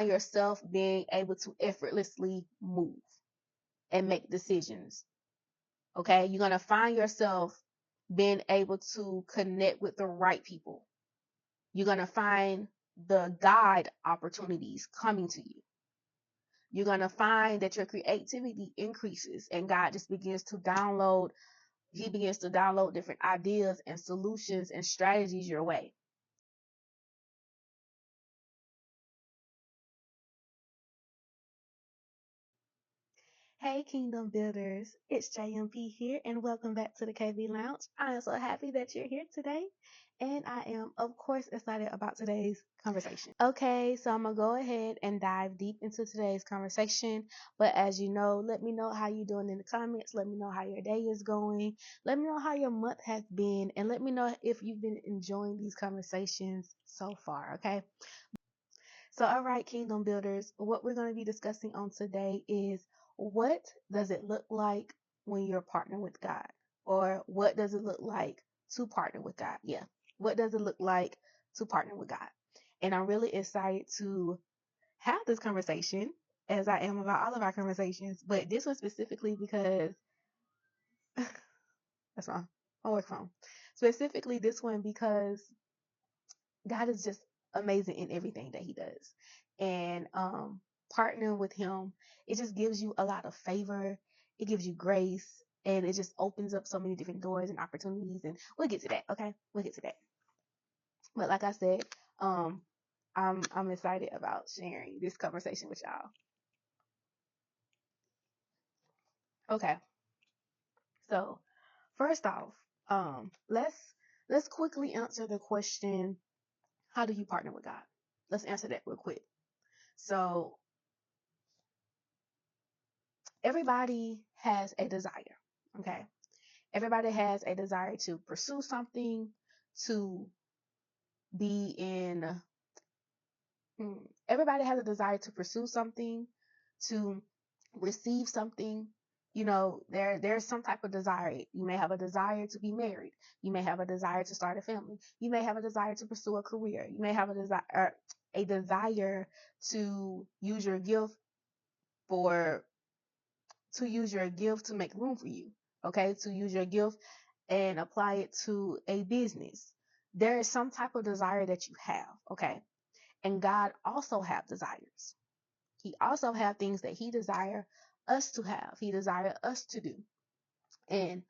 yourself being able to effortlessly move and make decisions. Okay. You're going to find yourself being able to connect with the right people. You're going to find the God opportunities coming to you. You're going to find that your creativity increases and God just begins to download. He begins to download different ideas and solutions and strategies your way. Hey, Kingdom Builders, it's JMP here, and welcome back to the KB Lounge. I am so happy that you're here today, and I am, of course, excited about today's conversation. Okay, so I'm gonna go ahead and dive deep into today's conversation. But as you know, let me know how you're doing in the comments. Let me know how your day is going. Let me know how your month has been, and let me know if you've been enjoying these conversations so far. Okay. So, all right, Kingdom Builders, what we're going to be discussing on today is what does it look like when you're partnering with God? Or what does it look like to partner with God? Yeah. What does it look like to partner with God? And I'm really excited to have this conversation as I am about all of our conversations, but this one specifically because that's wrong. My work phone. Specifically this one because God is just amazing in everything that he does. And partnering with him, it just gives you a lot of favor. It gives you grace and it just opens up so many different doors and opportunities. And we'll get to that. Okay. We'll get to that. But like I said, um, I'm excited about sharing this conversation with y'all. Okay. So first off, let's quickly answer the question, how do you partner with God? Let's answer that real quick. So everybody has a desire. Okay. Everybody has a desire to pursue something, to be in, everybody has a desire to pursue something, to receive something. You know, there's some type of desire. You may have a desire to be married. You may have a desire to start a family. You may have a desire to pursue a career. You may have a desire to use your gift for to make room for you. Okay, to use your gift and apply it to a business. There is some type of desire that you have. Okay, and God also have desires. He also have things that he desire us to have. He desire us to do. And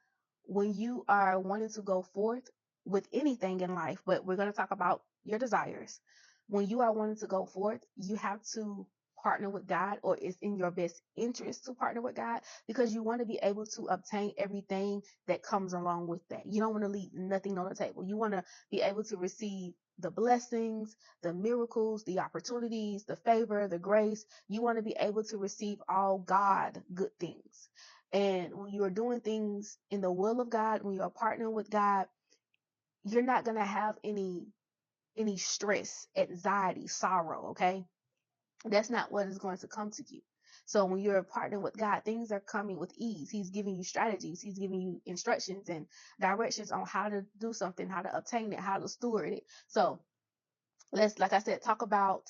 when you are wanting to go forth with anything in life, but we're going to talk about your desires. When you are wanting to go forth, you have to partner with God, or it's in your best interest to partner with God because you want to be able to obtain everything that comes along with that. You don't want to leave nothing on the table. You want to be able to receive the blessings, the miracles, the opportunities, the favor, the grace. You want to be able to receive all God good things. And when you are doing things in the will of God, when you are partnering with God, you're not going to have any stress, anxiety, sorrow, okay? That's not what is going to come to you. So when you're partnering with God, things are coming with ease. He's giving you strategies. He's giving you instructions and directions on how to do something, how to obtain it, how to steward it. So let's, like I said, talk about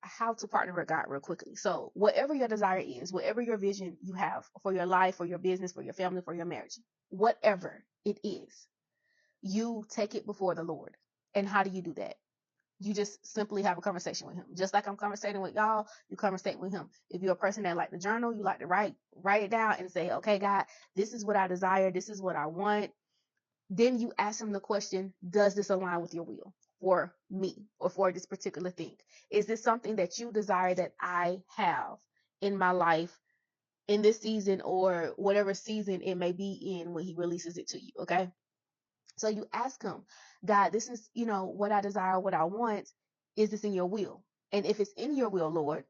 how to partner with God real quickly. So whatever your desire is, whatever your vision you have for your life, for your business, for your family, for your marriage, whatever it is, you take it before the Lord. And how do you do that? You just simply have a conversation with him. Just like I'm conversating with y'all, you conversate with him. If you're a person that like to journal, you like to write it down and say, okay, God, this is what I desire. This is what I want. Then you ask him the question, does this align with your will for me or for this particular thing? Is this something that you desire that I have in my life in this season or whatever season it may be in when he releases it to you? Okay. So you ask him, God, this is, what I desire, what I want. Is this in your will? And if it's in your will, Lord,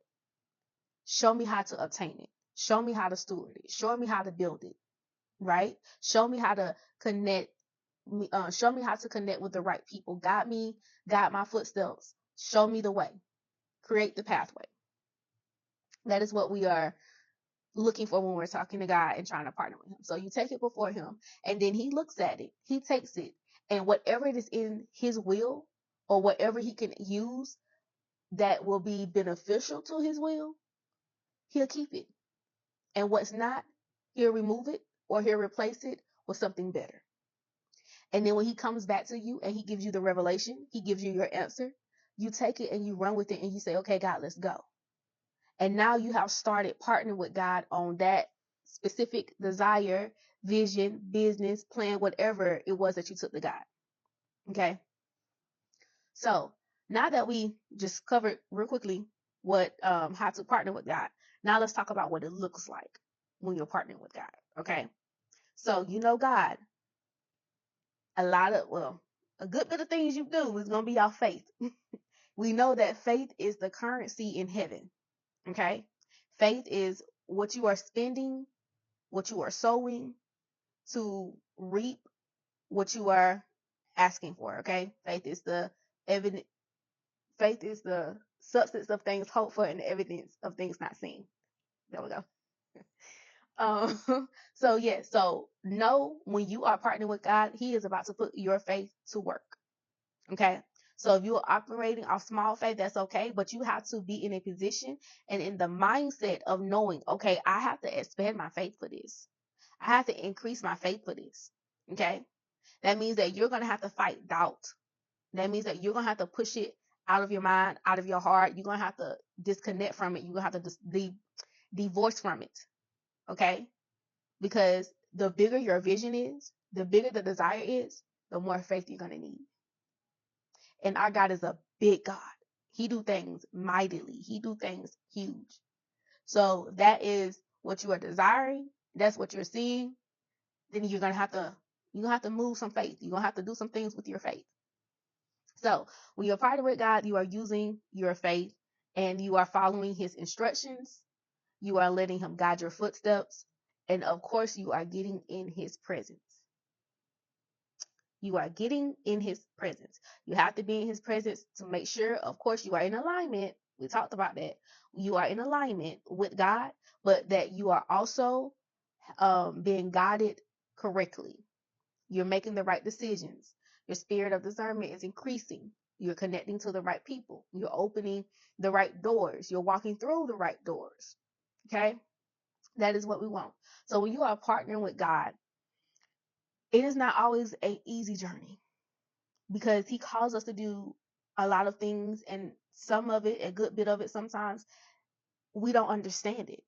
show me how to obtain it. Show me how to steward it. Show me how to build it. Right? Show me how to connect show me how to connect with the right people. Guide my footsteps. Show me the way. Create the pathway. That is what we are looking for when we're talking to God and trying to partner with him. So you take it before him and then he looks at it. He takes it and whatever it is in his will or whatever he can use that will be beneficial to his will, he'll keep it. And what's not, he'll remove it or he'll replace it with something better. And then when he comes back to you and he gives you the revelation, he gives you your answer, you take it and you run with it and you say, okay, God, let's go. And now you have started partnering with God on that specific desire, vision, business, plan, whatever it was that you took to God. Okay. So now that we just covered real quickly what how to partner with God, now let's talk about what it looks like when you're partnering with God. Okay. So God, a good bit of things you do is gonna be our faith. We know that faith is the currency in heaven. Okay. Faith is what you are spending, what you are sowing to reap what you are asking for. Okay. Evidence. Faith is the substance of things hoped for and the evidence of things not seen. There we go. So know when you are partnering with God, He is about to put your faith to work. Okay. So if you're operating off small faith, that's okay, but you have to be in a position and in the mindset of knowing, okay, I have to expand my faith for this. I have to increase my faith for this. Okay. That means that you're going to have to fight doubt. That means that you're going to have to push it out of your mind, out of your heart. You're going to have to disconnect from it. You're going to have to divorce from it. Okay. Because the bigger your vision is, the bigger the desire is, the more faith you're going to need. And our God is a big God. He do things mightily. He do things huge. So that is what you are desiring. That's what you're seeing. Then you're gonna have to move some faith. You're gonna have to do some things with your faith. So when you're partnering with God, you are using your faith and you are following His instructions. You are letting Him guide your footsteps, and of course, you are getting in His presence. You are getting in His presence. You have to be in His presence to make sure, of course, you are in alignment. We talked about that. You are in alignment with God, but that you are also being guided correctly. You're making the right decisions. Your spirit of discernment is increasing. You're connecting to the right people. You're opening the right doors. You're walking through the right doors. Okay? That is what we want. So when you are partnering with God, it is not always an easy journey, because He calls us to do a lot of things, and some of it, a good bit of it, sometimes we don't understand it.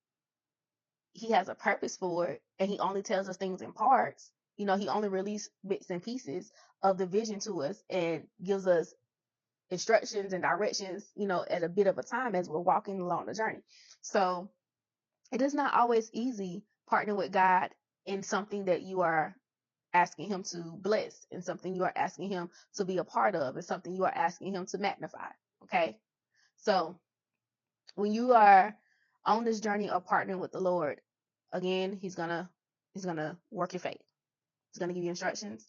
He has a purpose for it, and He only tells us things in parts. He only releases bits and pieces of the vision to us and gives us instructions and directions, at a bit of a time as we're walking along the journey. So it is not always easy partnering with God in something that you are asking Him to bless, and something you are asking Him to be a part of, and something you are asking Him to magnify. Okay. So when you are on this journey of partnering with the Lord, again, He's gonna work your faith. He's gonna give you instructions.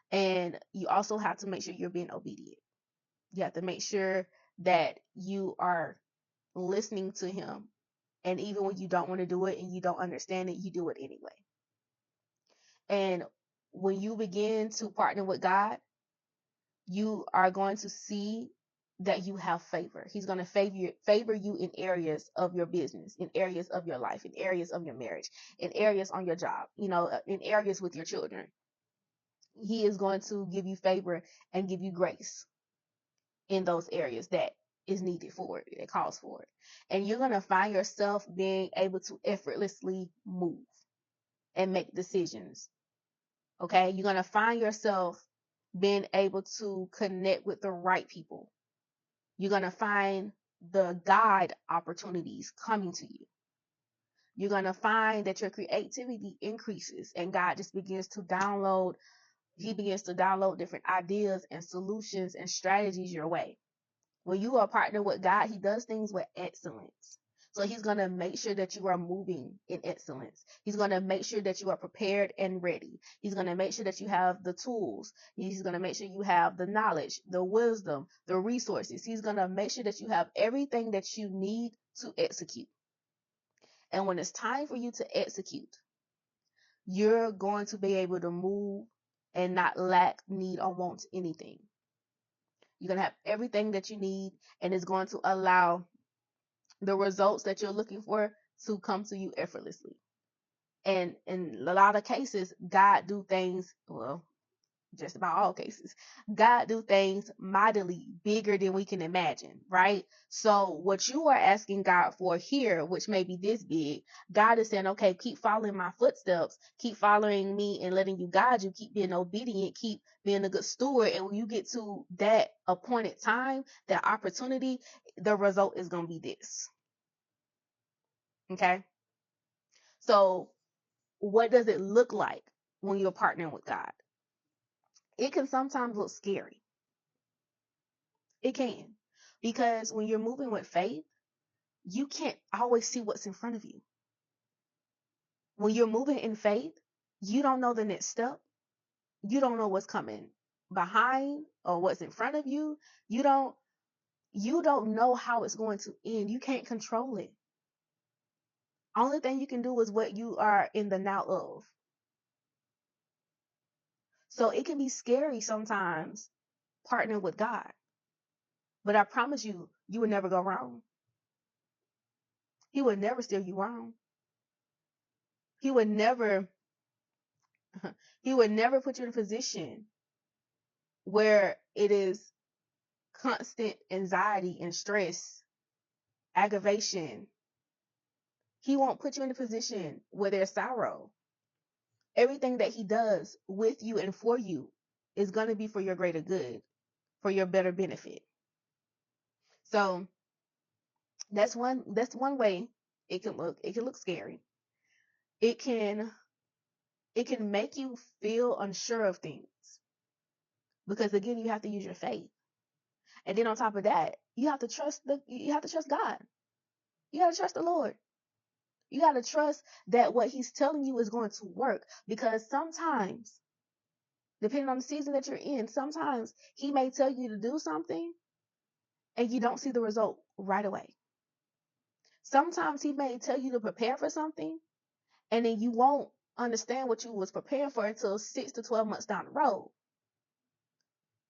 And you also have to make sure you're being obedient. You have to make sure that you are listening to Him. And even when you don't want to do it and you don't understand it, you do it anyway. And when you begin to partner with God, you are going to see that you have favor. He's going to favor you in areas of your business, in areas of your life, in areas of your marriage, in areas on your job, in areas with your children. He is going to give you favor and give you grace in those areas that is needed for it, that calls for it. And you're going to find yourself being able to effortlessly move and make decisions. Okay. You're going to find yourself being able to connect with the right people. You're going to find the guide opportunities coming to you. You're going to find that your creativity increases and God just begins to download. He begins to download different ideas and solutions and strategies your way. When you are partnered with God, He does things with excellence. So He's going to make sure that you are moving in excellence. He's going to make sure that you are prepared and ready. He's going to make sure that you have the tools. He's going to make sure you have the knowledge, the wisdom, the resources. He's going to make sure that you have everything that you need to execute. And when it's time for you to execute, you're going to be able to move and not lack, need, or want anything. You're going to have everything that you need, and it's going to allow the results that you're looking for to come to you effortlessly. And in a lot of cases, God do things, well, just about all cases, God do things mightily bigger than we can imagine, right? So what you are asking God for here, which may be this big, God is saying, okay, keep following my footsteps, keep following me and letting you guide you, keep being obedient, keep being a good steward. And when you get to that appointed time, that opportunity, the result is going to be this. Okay. So what does it look like when you're partnering with God? It can sometimes look scary. It can. Because when you're moving with faith, you can't always see what's in front of you. When you're moving in faith, you don't know the next step. You don't know what's coming behind or what's in front of you. You don't know how it's going to end. You can't control it. Only thing you can do is what you are in the now of. So it can be scary sometimes partnering with God. But I promise you, you will never go wrong. He would never steer you wrong. He would never put you in a position where it is constant anxiety and stress, aggravation. He won't put you in a position where there's sorrow. Everything that he does with you and for you is going to be for your greater good, for your better benefit. So that's one way it can look. It can look scary. It can make you feel unsure of things, because again, you have to use your faith. And then on top of that, you have to trust God. You got to trust the Lord. You got to trust that what he's telling you is going to work, because sometimes, depending on the season that you're in, sometimes he may tell you to do something and you don't see the result right away. Sometimes he may tell you to prepare for something and then you won't understand what you was preparing for until 6 to 12 months down the road.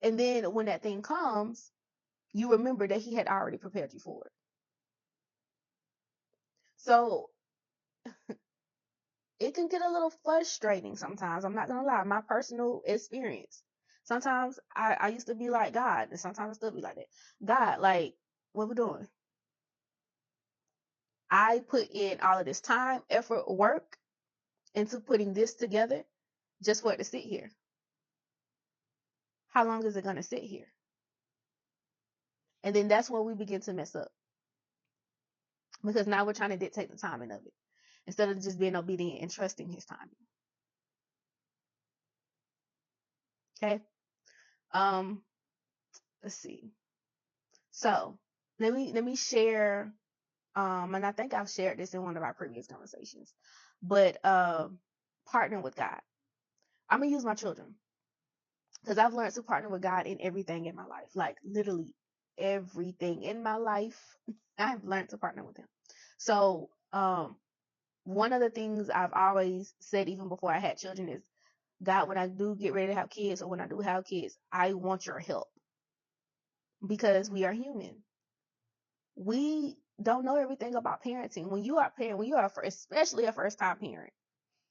And then when that thing comes, you remember that he had already prepared you for it. So it can get a little frustrating sometimes. I'm not going to lie. My personal experience. Sometimes I used to be like God, and sometimes I still be like that. God, like, what we doing? I put in all of this time, effort, work into putting this together just for it to sit here. How long is it going to sit here? And then that's where we begin to mess up. Because now we're trying to dictate the timing of it instead of just being obedient and trusting his timing. Okay. Let's see. So let me share. And I think I've shared this in one of our previous conversations, but partnering with God. I'm gonna use my children, because I've learned to partner with God in everything in my life, like literally everything in my life. I've learned to partner with him. So one of the things I've always said, even before I had children, is, God, when I do get ready to have kids, or when I do have kids, I want your help, because we are human. We don't know everything about parenting. When you are a parent, when you are especially a first time parent,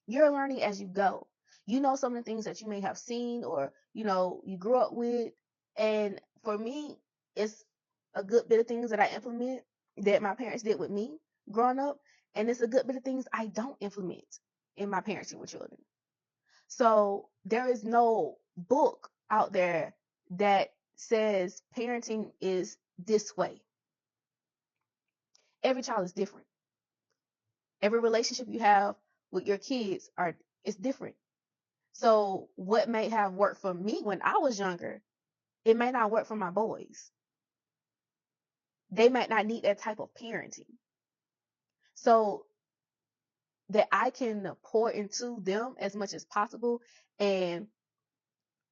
you're learning as you go. You know some of the things that you may have seen, or you grew up with. And for me, it's a good bit of things that I implement that my parents did with me growing up, and it's a good bit of things I don't implement in my parenting with children. So there is no book out there that says parenting is this way. Every child is different. Every relationship you have with your kids is different. So what may have worked for me when I was younger, it may not work for my boys. They might not need that type of parenting. So that I can pour into them as much as possible and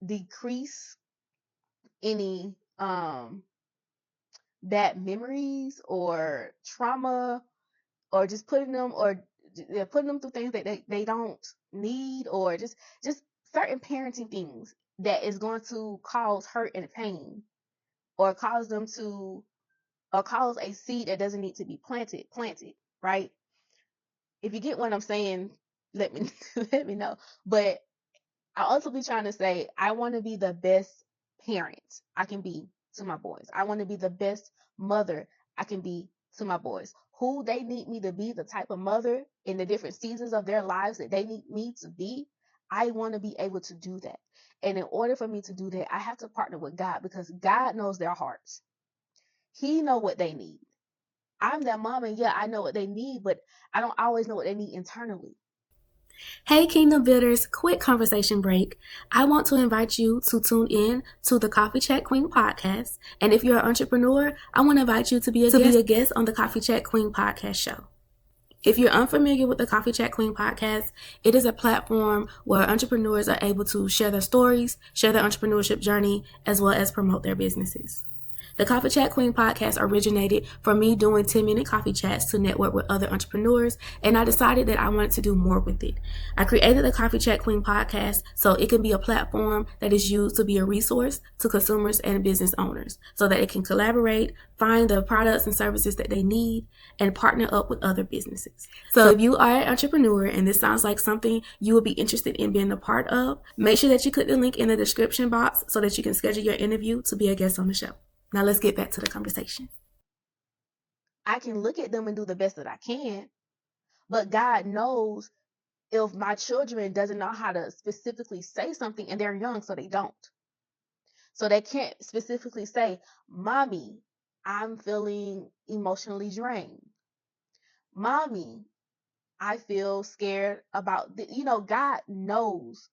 decrease any bad memories or trauma, or just putting them through things that they don't need, or just certain parenting things that is going to cause hurt and pain or cause a seed that doesn't need to be planted, right? If you get what I'm saying, let me let me know. But I also be trying to say I want to be the best parent I can be to my boys. I want to be the best mother I can be to my boys. Who they need me to be, the type of mother in the different seasons of their lives that they need me to be, I want to be able to do that. And in order for me to do that, I have to partner with God because God knows their hearts. He know what they need. I'm their mom, and yeah, I know what they need, but I don't always know what they need internally. Hey Kingdom Builders, quick conversation break. I want to invite you to tune in to the Coffee Chat Queen podcast. And if you're an entrepreneur, I want to invite you to be a guest on the Coffee Chat Queen podcast show. If you're unfamiliar with the Coffee Chat Queen podcast, it is a platform where entrepreneurs are able to share their stories, share their entrepreneurship journey, as well as promote their businesses. The Coffee Chat Queen podcast originated from me doing 10-minute coffee chats to network with other entrepreneurs, and I decided that I wanted to do more with it. I created the Coffee Chat Queen podcast so it can be a platform that is used to be a resource to consumers and business owners so that it can collaborate, find the products and services that they need, and partner up with other businesses. So if you are an entrepreneur and this sounds like something you would be interested in being a part of, make sure that you click the link in the description box so that you can schedule your interview to be a guest on the show. Now let's get back to the conversation. I can look at them and do the best that I can, but God knows if my children doesn't know how to specifically say something, and they're young, so they don't. So they can't specifically say, Mommy, I'm feeling emotionally drained. Mommy, I feel scared about, God knows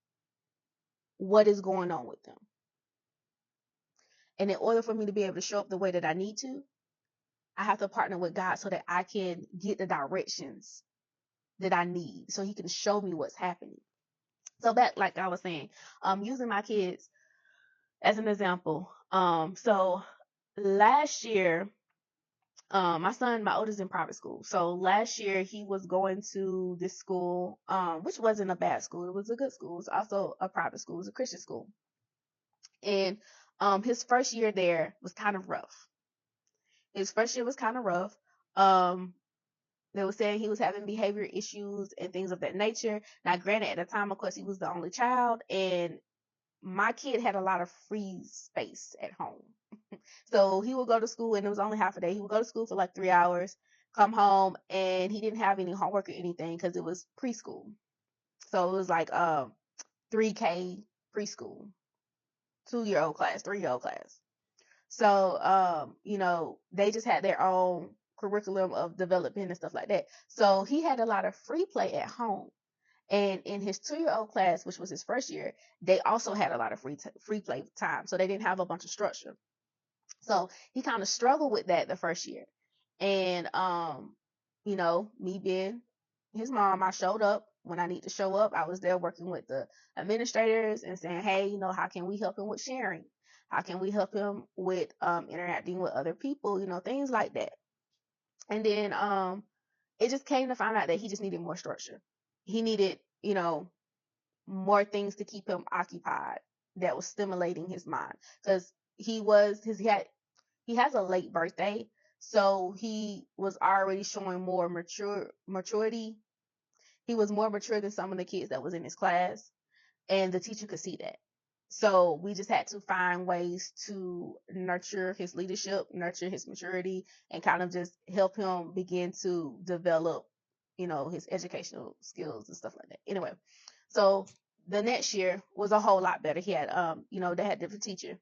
what is going on with them. And in order for me to be able to show up the way that I need to, I have to partner with God so that I can get the directions that I need so he can show me what's happening. So back, like I was saying, using my kids as an example. So last year, my oldest in private school. So last year he was going to this school, which wasn't a bad school. It was a good school. It was also a private school. It was a Christian school. And his first year there was kind of rough. His first year was kind of rough. They were saying he was having behavior issues and things of that nature. Now, granted, at the time, of course, he was the only child, and my kid had a lot of free space at home. So he would go to school, and it was only half a day. He would go to school for like 3 hours, come home, and he didn't have any homework or anything because it was preschool. So it was like 3K preschool, 2-year-old class, 3-year-old class. So, they just had their own curriculum of development and stuff like that. So he had a lot of free play at home. And in his 2-year-old class, which was his first year, they also had a lot of free play time. So they didn't have a bunch of structure. So he kind of struggled with that the first year. And, me being his mom, I showed up when I need to show up. I was there working with the administrators and saying, hey, how can we help him with sharing? How can we help him with interacting with other people? Things like that. And then it just came to find out that he just needed more structure. He needed, more things to keep him occupied that was stimulating his mind. Because he has a late birthday, so he was already showing more maturity. He was more mature than some of the kids that was in his class, and the teacher could see that. So we just had to find ways to nurture his leadership, nurture his maturity, and kind of just help him begin to develop, his educational skills and stuff like that. Anyway, so the next year was a whole lot better. He had, they had different teacher.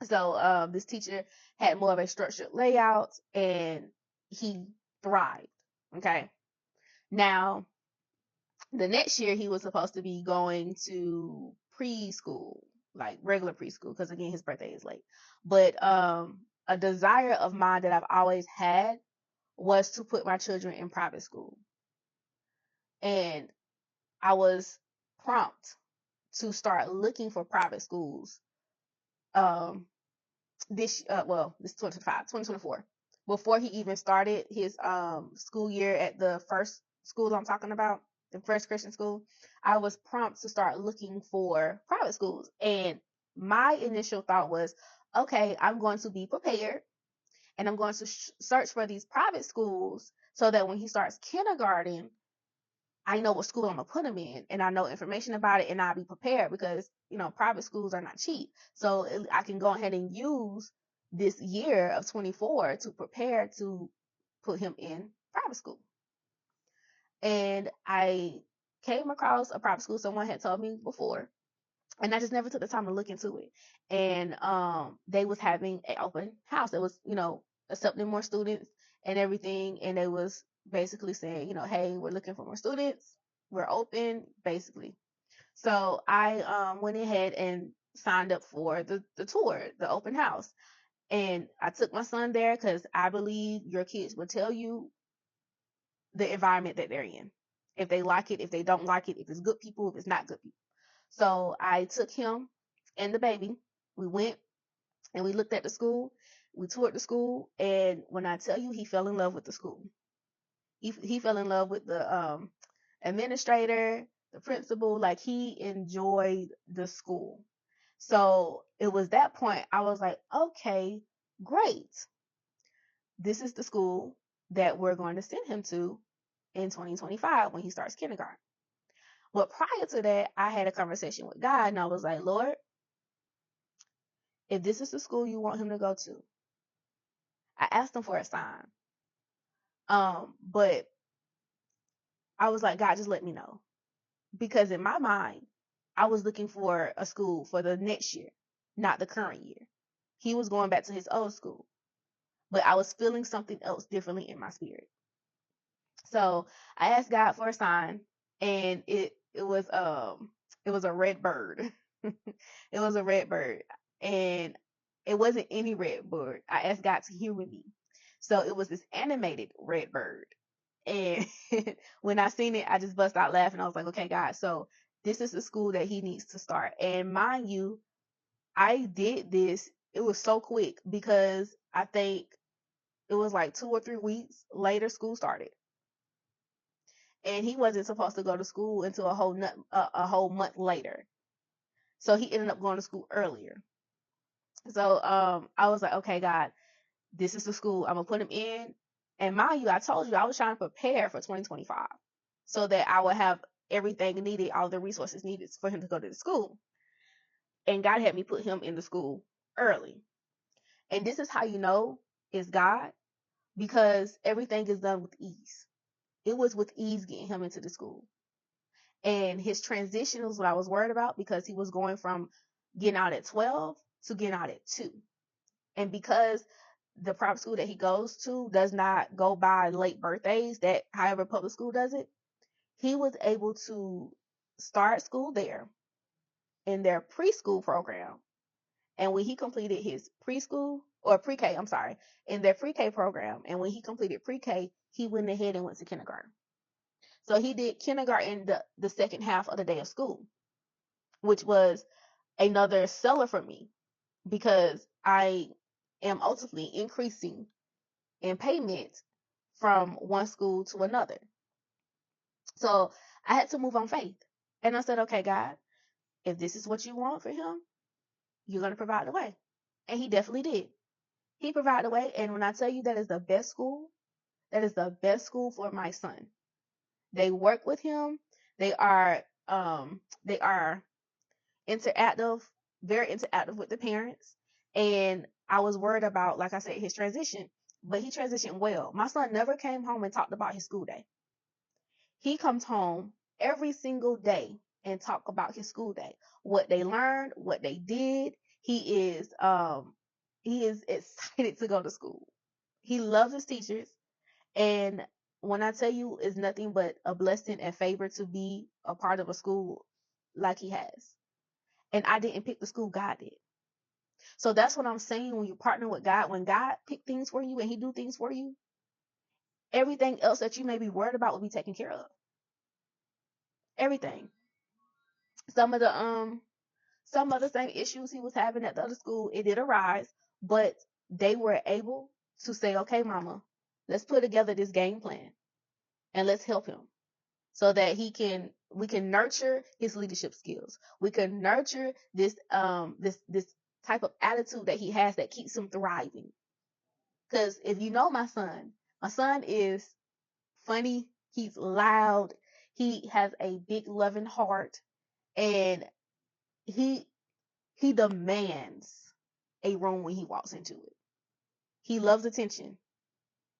So this teacher had more of a structured layout, and he thrived. Okay. Now, the next year he was supposed to be going to preschool, like regular preschool, because again his birthday is late. But a desire of mine that I've always had was to put my children in private school. And I was prompt to start looking for private schools this 2024, before he even started his school year at the first school I'm talking about, the first Christian school. I was prompt to start looking for private schools, and my initial thought was, okay, I'm going to be prepared, and I'm going to search for these private schools so that when he starts kindergarten, I know what school I'm gonna put him in, and I know information about it, and I'll be prepared because private schools are not cheap. So I can go ahead and use this year of 24 to prepare to put him in private school. And I came across a private school someone had told me before, and I just never took the time to look into it. And they was having an open house. It was accepting more students and everything, and they was basically saying, hey, we're looking for more students, we're open, basically. So I went ahead and signed up for the tour, the open house. And I took my son there because I believe your kids will tell you the environment that they're in. If they like it, if they don't like it, if it's good people, if it's not good people. So I took him and the baby. We went and we looked at the school. We toured the school. And when I tell you, he fell in love with the school. He fell in love with the administrator, the principal. Like, he enjoyed the school. So it was that point I was like, okay, great. This is the school that we're going to send him to in 2025 when he starts kindergarten. But prior to that, I had a conversation with God, and I was like, Lord, if this is the school you want him to go to, I asked him for a sign. But I was like, God, just let me know. Because in my mind, I was looking for a school for the next year, not the current year. He was going back to his old school, but I was feeling something else differently in my spirit. So I asked God for a sign, and it was a red bird. It was a red bird, and it wasn't any red bird. I asked God to hear with me. So it was this animated red bird. And when I seen it, I just bust out laughing. I was like, okay, God, so this is the school that he needs to start. And mind you, I did this. It was so quick because I think it was like 2 or 3 weeks later, school started. And he wasn't supposed to go to school until a whole month later. So he ended up going to school earlier. So I was like, okay, God, this is the school I'm gonna put him in. And mind you, I told you I was trying to prepare for 2025 so that I would have everything needed, all the resources needed for him to go to the school. And God had me put him in the school early. And this is how you know it's God, because everything is done with ease. It was with ease getting him into the school. And his transition was what I was worried about, because he was going from getting out at 12 to getting out at 2. And because the private school that he goes to does not go by late birthdays, that however public school does it, he was able to start school there in their preschool program. And when he completed his preschool or pre-K, I'm sorry, in their pre-K program, and when he completed pre-K, he went ahead and went to kindergarten. So he did kindergarten the second half of the day of school, which was another seller for me, because I am ultimately increasing in payment from one school to another. So I had to move on faith. And I said, okay, God, if this is what you want for him, you're going to provide the way. And he definitely did. He provided the way. And when I tell you that is the best school, that is the best school for my son. They work with him. They are interactive, very interactive with the parents. And I was worried about, like I said, his transition, but he transitioned well. My son never came home and talked about his school day. He comes home every single day and talk about his school day, what they learned, what they did. He is excited to go to school. He loves his teachers. And when I tell you, it's nothing but a blessing and favor to be a part of a school like he has. And I didn't pick the school, God did. So that's what I'm saying. When you partner with God, when God pick things for you and he do things for you, everything else that you may be worried about will be taken care of. Everything. Some of the same issues he was having at the other school, it did arise, but they were able to say, okay, mama, let's put together this game plan and let's help him so that we can nurture his leadership skills. We can nurture this type of attitude that he has that keeps him thriving. Because if you know my son is funny, he's loud, he has a big loving heart, and he he demands a room when he walks into it. He loves attention.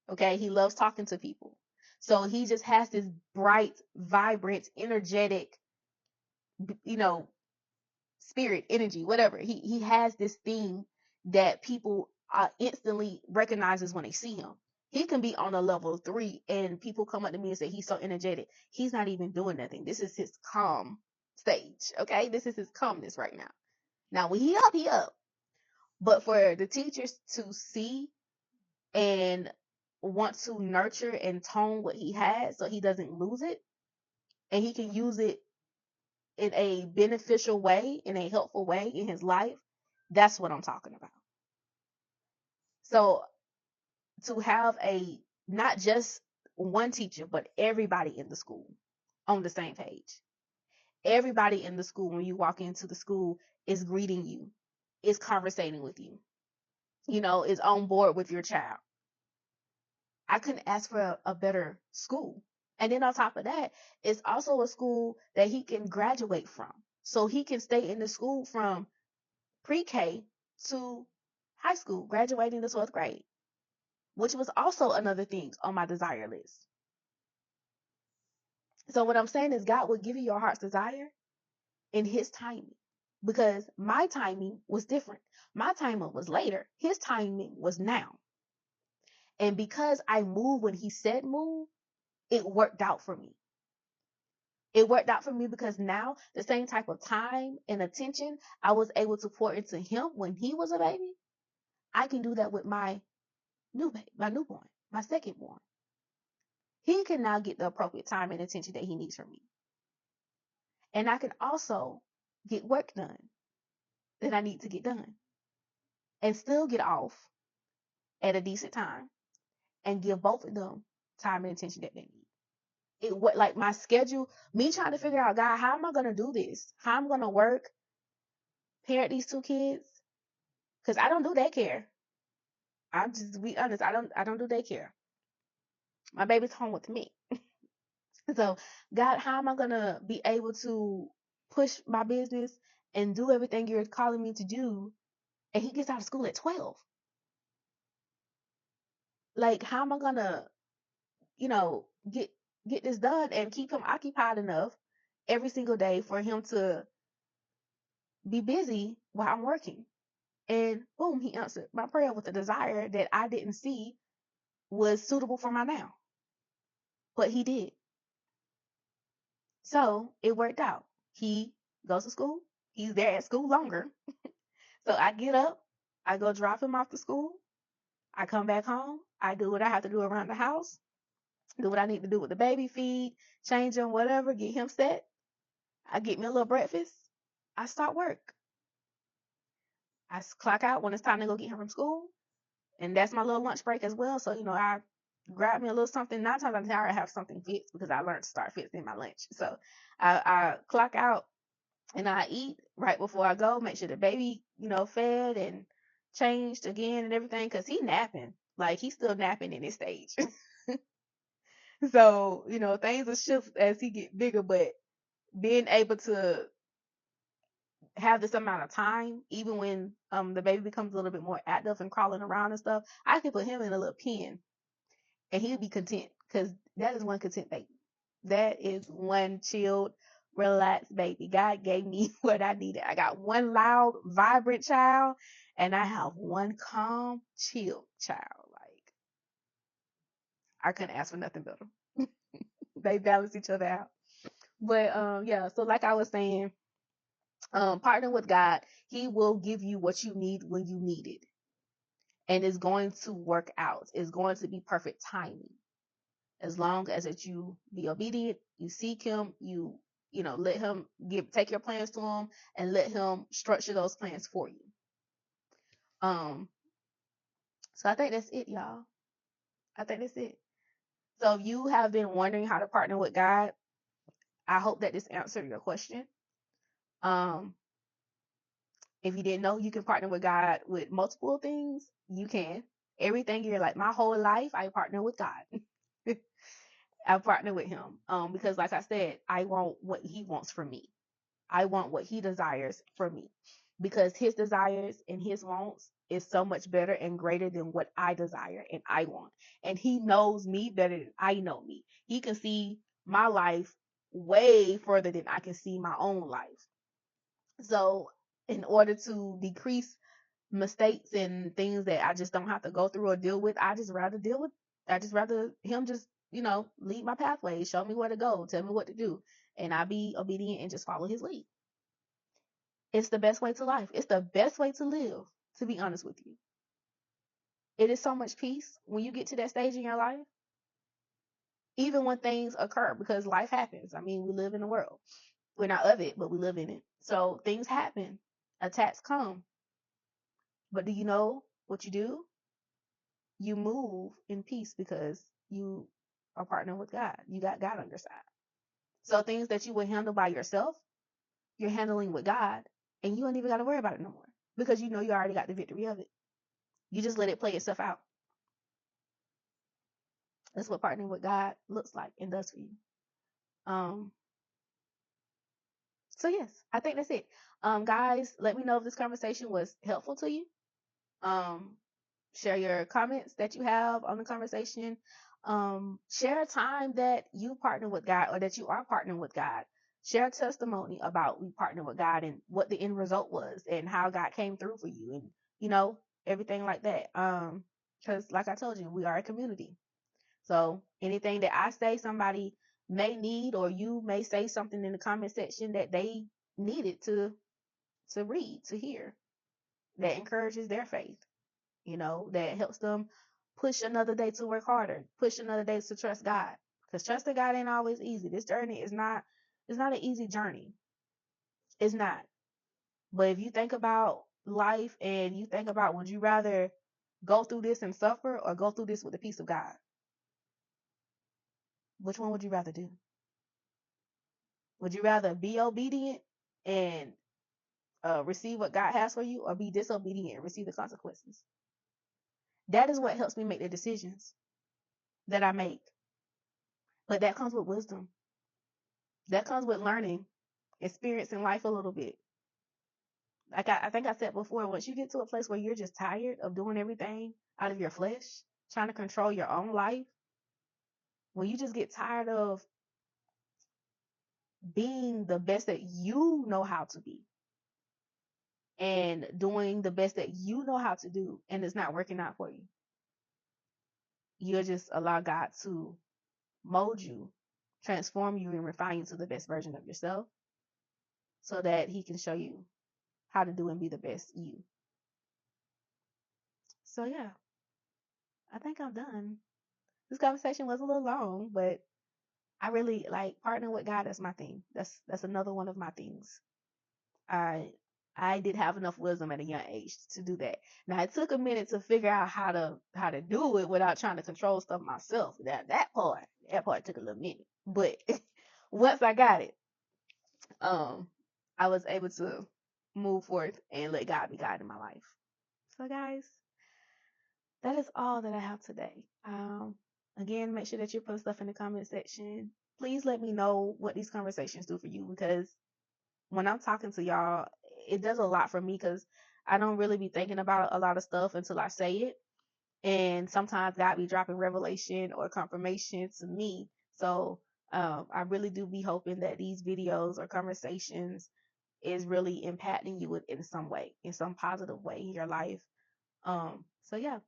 Okay, he loves talking to people. So he just has this bright, vibrant, energetic, you know, spirit, energy, whatever. He has this thing that people instantly recognizes when they see him. He can be on a level 3 and people come up to me and say he's so energetic. He's not even doing nothing. This is his calm stage. Okay, this is his calmness right now. Now when he up, he up. But for the teachers to see and want to nurture and tone what he has so he doesn't lose it and he can use it in a beneficial way, in a helpful way in his life, that's what I'm talking about. So to have a not just one teacher, but everybody in the school on the same page. Everybody in the school, when you walk into the school, is greeting you, is conversating with you, is on board with your child. I couldn't ask for a better school. And then on top of that, it's also a school that he can graduate from. So he can stay in the school from pre-K to high school, graduating the 12th grade, which was also another thing on my desire list. So what I'm saying is God will give you your heart's desire in his timing, because my timing was different. My timing was later. His timing was now. And because I moved when he said move, it worked out for me. It worked out for me because now the same type of time and attention I was able to pour into him when he was a baby, I can do that with my newborn, my second born. He can now get the appropriate time and attention that he needs from me. And I can also get work done that I need to get done and still get off at a decent time and give both of them time and attention that they need. It what like my schedule, me trying to figure out, God, how am I gonna do this? How am I gonna work, parent these two kids? Because I don't do daycare. I'm just to be honest, I don't do daycare. My baby's home with me. So God, how am I gonna be able to push my business and do everything you're calling me to do? And he gets out of school at 12. Like, how am I gonna, you know, get this done and keep him occupied enough every single day for him to be busy while I'm working? And boom, he answered my prayer with a desire that I didn't see was suitable for my now. But he did. So it worked out. He goes to school. He's there at school longer. So I get up, I go drop him off to school. I come back home. I do what I have to do around the house, do what I need to do with the baby, feed, change him, whatever, get him set. I get me a little breakfast. I start work. I clock out when it's time to go get him from school. And that's my little lunch break as well. So, I grab me a little something. 9 times out of 10, I have something fixed because I learned to start fixing my lunch. So I clock out and I eat right before I go, make sure the baby, fed and changed again and everything, because he's napping. Like, he's still napping in this stage. So, things will shift as he get bigger, but being able to have this amount of time, even when the baby becomes a little bit more active and crawling around and stuff, I can put him in a little pen and he'll be content, because that is one content baby. That is one chilled, relaxed baby. God gave me what I needed. I got one loud, vibrant child, and I have one calm, chilled child. Like, I couldn't ask for nothing better. They balance each other out. But yeah, so like I was saying, partner with God, he will give you what you need when you need it. And it's going to work out. It's going to be perfect timing. As long as that you be obedient, you seek him, let him take your plans to him and let him structure those plans for you. So I think that's it, y'all. I think that's it. So if you have been wondering how to partner with God, I hope that this answered your question. Um, If you didn't know, you can partner with God with multiple things. You can. Everything you're like, my whole life, I partner with God. I partner with him. Because like I said, I want what he wants for me. I want what he desires for me. Because his desires and his wants is so much better and greater than what I desire and I want. And he knows me better than I know me. He can see my life way further than I can see my own life. So in order to decrease mistakes and things that I just don't have to go through or deal with, I just rather him just, lead my pathway, show me where to go, tell me what to do, and I be obedient and just follow his lead. It's the best way to life. It's the best way to live, to be honest with you. It is so much peace when you get to that stage in your life, even when things occur, because life happens. I mean, we live in the world. We're not of it, but we live in it. So things happen. Attacks come. But do you know what you do? You move in peace because you are partnering with God. You got God on your side. So things that you would handle by yourself, you're handling with God, and you don't even got to worry about it no more because you know you already got the victory of it. You just let it play itself out. That's what partnering with God looks like and does for you. So yes, I think that's it. Guys, let me know if this conversation was helpful to you. Share your comments that you have on the conversation. Share a time that you partner with God or that you are partnering with God. Share a testimony about we partner with God and what the end result was and how God came through for you and everything like that. Because like I told you, we are a community. So anything that I say somebody may need, or you may say something in the comment section that they needed to read, to hear, that encourages their faith, that helps them push another day to work harder, push another day to trust God. Because trusting God ain't always easy. This journey is not, it's not an easy journey. It's not. But if you think about life and you think about, would you rather go through this and suffer or go through this with the peace of God? Which one would you rather do? Would you rather be obedient and receive what God has for you, or be disobedient and receive the consequences? That is what helps me make the decisions that I make. But that comes with wisdom. That comes with learning, experiencing life a little bit. Like I think I said before, once you get to a place where you're just tired of doing everything out of your flesh, trying to control your own life, when you just get tired of being the best that you know how to be and doing the best that you know how to do, and it's not working out for you, you'll just allow God to mold you, transform you, and refine you to the best version of yourself so that he can show you how to do and be the best you. So yeah, I think I'm done. This conversation was a little long, but I really like partnering with God. That's my thing. That's another one of my things. I did have enough wisdom at a young age to do that. Now it took a minute to figure out how to do it without trying to control stuff myself. That part took a little minute. But once I got it, I was able to move forth and let God be God in my life. So guys, that is all that I have today. Again, make sure that you put stuff in the comment section. Please let me know what these conversations do for you, because when I'm talking to y'all, it does a lot for me because I don't really be thinking about a lot of stuff until I say it. And sometimes God be dropping revelation or confirmation to me. So I really do be hoping that these videos or conversations is really impacting you in some way, in some positive way in your life. So yeah,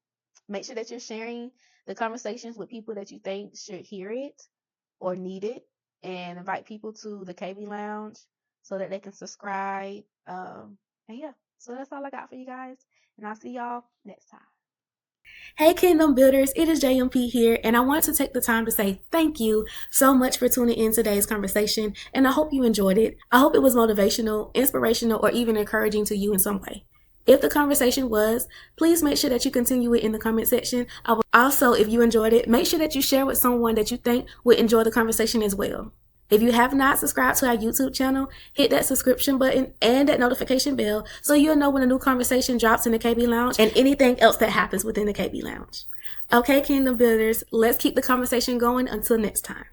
make sure that you're sharing the conversations with people that you think should hear it or need it, and invite people to the KB Lounge so that they can subscribe. And yeah, so that's all I got for you guys, and I'll see y'all next time. Hey Kingdom Builders, it is JMP here, and I want to take the time to say thank you so much for tuning in today's conversation, and I hope you enjoyed it. I hope it was motivational, inspirational, or even encouraging to you in some way. If the conversation was, please make sure that you continue it in the comment section. Also, if you enjoyed it, make sure that you share with someone that you think would enjoy the conversation as well. If you have not subscribed to our YouTube channel, hit that subscription button and that notification bell so you'll know when a new conversation drops in the KB Lounge and anything else that happens within the KB Lounge. Okay, Kingdom Builders, let's keep the conversation going until next time.